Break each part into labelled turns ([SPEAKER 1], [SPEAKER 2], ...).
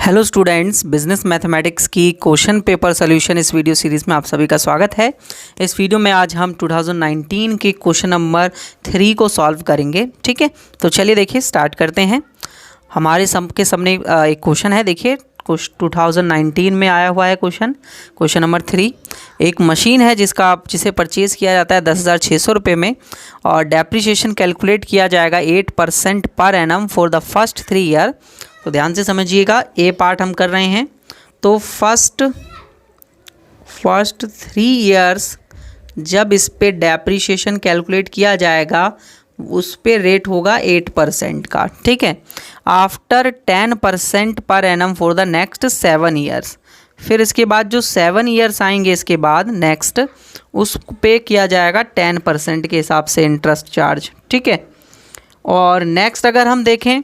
[SPEAKER 1] Hello students, business mathematics की question paper solution इस video series में आप सभी का स्वागत है। इस वीडियो में आज हम 2019 के क्वेश्चन नंबर 3 को सॉल्व करेंगे। ठीक है, तो चलिए देखिए स्टार्ट करते हैं। हमारे सबके सामने एक क्वेश्चन है। देखिए 2019 में आया हुआ है क्वेश्चन नंबर 3। एक मशीन है जिसे परचेज़ किया जाता है 10,600 रुपये में और डेप्रिसिएशन कैलकुलेट किया जाएगा 8% per annum for the first 3 year. तो ध्यान से समझिएगा, ए पार्ट हम कर रहे हैं। तो फर्स्ट 3 ईयर्स जब इस पे डेप्रिसिएशन कैलकुलेट किया जाएगा उस पे रेट होगा 8% का। ठीक है, after 10% per annum for the next 7 years. फिर इसके बाद जो 7 ईयर्स आएंगे इसके बाद नेक्स्ट, उस पे किया जाएगा 10% के हिसाब से इंटरेस्ट चार्ज। ठीक है, और नेक्स्ट अगर हम देखें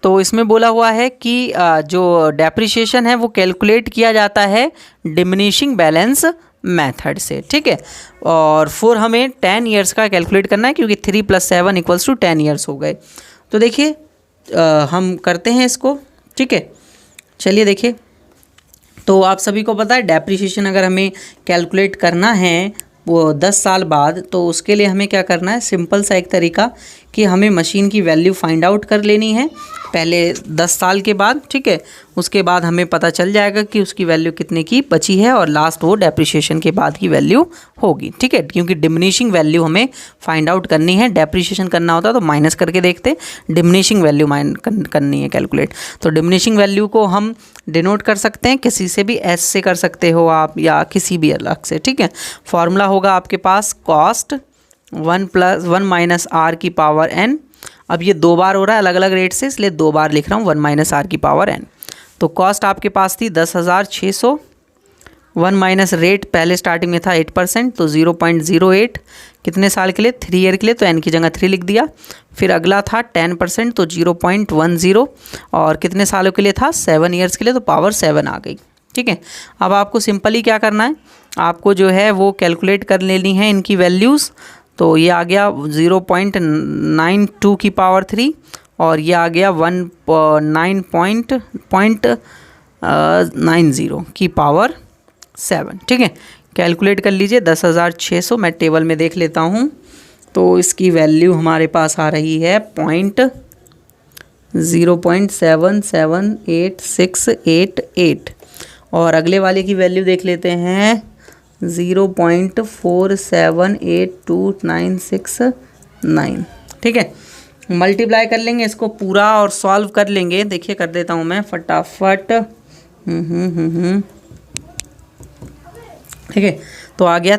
[SPEAKER 1] तो इसमें बोला हुआ है कि जो डेप्रिसिएशन है वो कैलकुलेट किया जाता है डिमिनिशिंग बैलेंस मेथड से। ठीक है, और फिर हमें 10 ईयर्स का कैलकुलेट करना है क्योंकि 3 + 7 = 10 ईयर्स हो गए। तो देखिए हम करते हैं इसको। ठीक है, चलिए देखिए। तो आप सभी को पता है डेप्रिसिएशन अगर हमें कैलकुलेट करना है वो 10 साल बाद, तो उसके लिए हमें क्या करना है, सिंपल सा एक तरीका कि हमें मशीन की वैल्यू फाइंड आउट कर लेनी है पहले 10 साल के बाद। ठीक है, उसके बाद हमें पता चल जाएगा कि उसकी वैल्यू कितने की बची है और लास्ट वो डेप्रिसिएशन के बाद की वैल्यू होगी। ठीक है, क्योंकि डिमिनिशिंग वैल्यू हमें फाइंड आउट करनी है। डेप्रिसिएशन करना होता तो माइनस करके देखते, डिमिनिशिंग वैल्यू करनी है कैलकुलेट। तो डिमिनिशिंग वैल्यू को हम डिनोट कर सकते हैं किसी से भी, एस से कर सकते हो आप या किसी भी अलग से। ठीक है, फॉर्मूला होगा आपके पास कॉस्ट 1 + 1 - r की पावर n। अब ये 2 बार हो रहा है अलग अलग रेट से, इसलिए 2 बार लिख रहा हूँ 1 - r की पावर n। तो कॉस्ट आपके पास थी 10,600, 1 - रेट पहले स्टार्टिंग में था 8%, तो 0.08 कितने साल के लिए, 3 ईयर के लिए, तो n की जगह 3 लिख दिया। फिर अगला था 10%, तो 0.10 और कितने सालों के लिए था, 7 ईयर्स के लिए, तो पावर 7 आ गई। ठीक है, अब आपको सिंपली क्या करना है, आपको जो है वो कैलकुलेट कर लेनी है इनकी वैल्यूज़। तो ये आ गया 0.92 की पावर 3 और ये आ गया 19.90 की पावर 7। ठीक है, कैलकुलेट कर लीजिए 10,600। मैं टेबल में देख लेता हूँ। तो इसकी वैल्यू हमारे पास आ रही है 0.778688 और अगले वाले की वैल्यू देख लेते हैं 0.478296 ठीक है, मल्टीप्लाई कर लेंगे इसको पूरा और सॉल्व कर लेंगे। देखिए कर देता हूँ मैं फटाफट। ठीक है, तो आ गया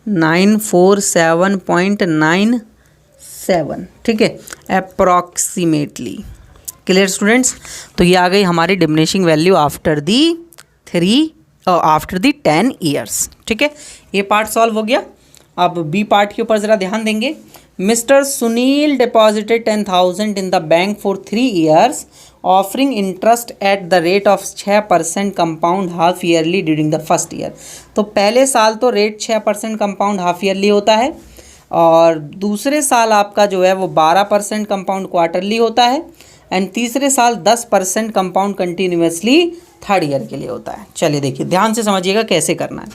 [SPEAKER 1] 3947.97। ठीक है, अप्रॉक्सीमेटली। Clear students? तो ये आ गई हमारी diminishing value after the 10 years. ठीक है, ये पार्ट सॉल्व हो गया। अब बी पार्ट के ऊपर ज़रा ध्यान देंगे। Mister Sunil deposited 10,000 in the bank for 3 years offering interest at the rate of 6% compound half yearly during the first year. तो पहले साल तो रेट 6% कंपाउंड हाफ ईयरली होता है और दूसरे साल आपका जो है वो 12% कंपाउंड क्वार्टरली होता है एंड तीसरे साल 10% कंपाउंड कंटिन्यूसली थर्ड ईयर के लिए होता है। चलिए देखिए ध्यान से समझिएगा कैसे करना है।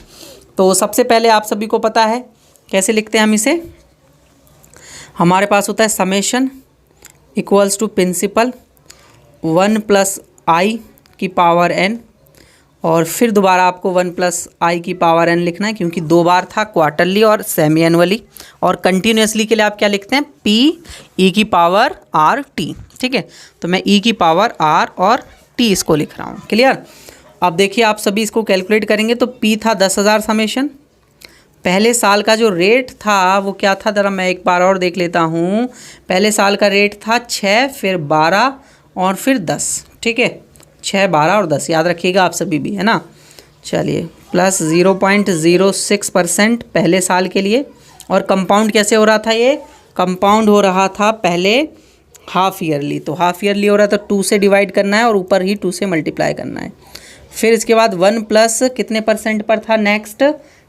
[SPEAKER 1] तो सबसे पहले आप सभी को पता है कैसे लिखते हैं हम इसे। हमारे पास होता है summation equals to principal 1 + i की पावर n और फिर दोबारा आपको 1 + i की पावर n लिखना है क्योंकि 2 बार था, क्वार्टरली और सेमी एनुअली। और कंटिन्यूसली के लिए आप क्या लिखते हैं, p e की पावर r t। ठीक है, तो मैं e की पावर r और t इसको लिख रहा हूँ। क्लियर? अब देखिए आप सभी इसको कैलकुलेट करेंगे तो p था 10,000 समेशन। पहले साल का जो रेट था वो क्या था, ज़रा मैं एक बार और देख लेता हूँ। पहले साल का रेट था 6, फिर 12 और फिर 10। ठीक है, 6, 12 और 10 याद रखिएगा आप सभी भी, है ना। चलिए प्लस 0.06% पहले साल के लिए। और कंपाउंड कैसे हो रहा था, ये कंपाउंड हो रहा था पहले हाफ ईयरली। तो हाफ ईयरली हो रहा था 2 से डिवाइड करना है और ऊपर ही 2 से मल्टीप्लाई करना है। फिर इसके बाद 1 प्लस कितने % पर था, नेक्स्ट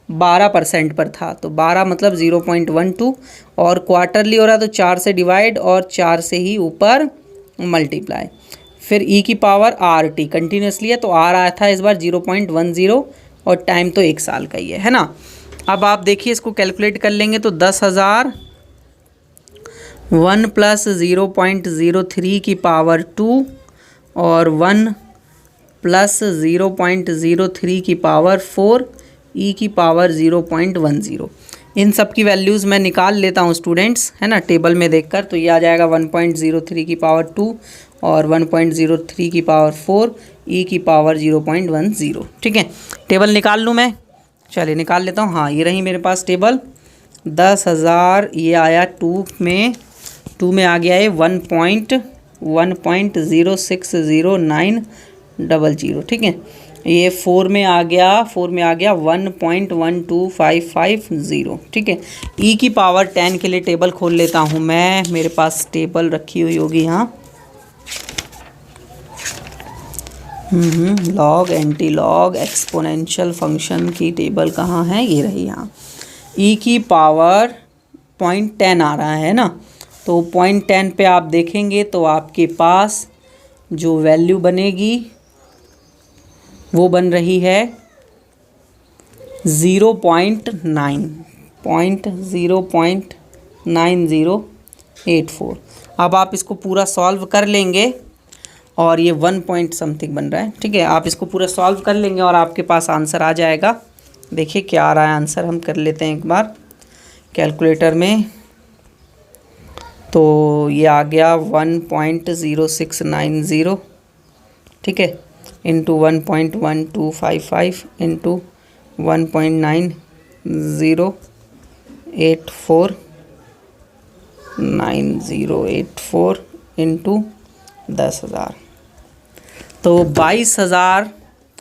[SPEAKER 1] 12% पर था। तो 12 मतलब 0.12 और क्वार्टरली हो रहा तो 4 से डिवाइड और 4 से ही ऊपर मल्टीप्लाई। फिर e की पावर RT कंटिन्यूसली है तो R आया था इस बार 0.10 और टाइम तो 1 साल का ही है ना। अब आप देखिए इसको कैलकुलेट कर लेंगे तो 10,000 1 + 0.03 की पावर 2 और 1 + 0.03 की पावर 4 e की पावर 0.10। इन सब की वैल्यूज़ मैं निकाल लेता हूँ स्टूडेंट्स, है ना, टेबल में देखकर। तो ये आ जाएगा 1.03 की पावर 2 और 1.03 की पावर 4 e की पावर 0.10। ठीक है, टेबल निकाल लूँ मैं, चलिए निकाल लेता हूँ। हाँ, ये रही मेरे पास टेबल। 10,000 ये आया 2 में आ गया ये 1.060900। ठीक है, ये 4 में आ गया 1.12550। ठीक है, e की पावर 10 के लिए टेबल खोल लेता हूँ मैं, मेरे पास टेबल रखी हुई होगी यहाँ। Log, anti log, exponential function की टेबल कहाँ है, ये रही यहाँ। e की पावर 0.10 आ रहा है ना, तो 0.10 पे आप देखेंगे तो आपके पास जो वैल्यू बनेगी वो बन रही है 0.9084। अब आप इसको पूरा सॉल्व कर लेंगे और ये 1 पॉइंट समथिंग बन रहा है। ठीक है, आप इसको पूरा सॉल्व कर लेंगे और आपके पास आंसर आ जाएगा। देखिए क्या आ रहा है आंसर, हम कर लेते हैं एक बार कैलकुलेटर में। तो ये आ गया 1.0690, ठीक है, इंटू 1.1255 इंटू 1.9084 इंटू 10,000। तो 22,000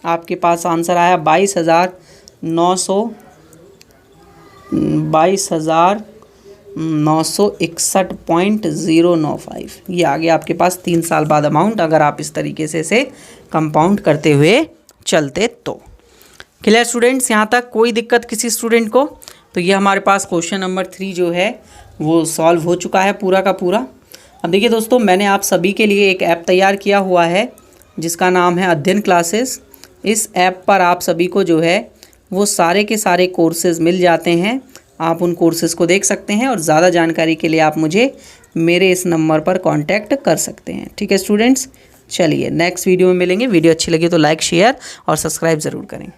[SPEAKER 1] आपके पास आंसर आया। 22,961.095 ये आ गया आपके पास 3 साल बाद अमाउंट, अगर आप इस तरीके से इसे कंपाउंड करते हुए चलते तो। क्लियर स्टूडेंट्स, यहाँ तक कोई दिक्कत किसी स्टूडेंट को? तो ये हमारे पास क्वेश्चन नंबर 3 जो है वो सॉल्व हो चुका है पूरा का पूरा। अब देखिए दोस्तों, मैंने आप सभी के लिए एक ऐप तैयार किया हुआ है जिसका नाम है अध्ययन क्लासेस। इस ऐप पर आप सभी को जो है वो सारे के सारे कोर्सेज़ मिल जाते हैं। आप उन कोर्सेज़ को देख सकते हैं और ज़्यादा जानकारी के लिए आप मुझे मेरे इस नंबर पर कांटेक्ट कर सकते हैं। ठीक है स्टूडेंट्स, चलिए नेक्स्ट वीडियो में मिलेंगे। वीडियो अच्छी लगी तो लाइक, शेयर और सब्सक्राइब ज़रूर करें।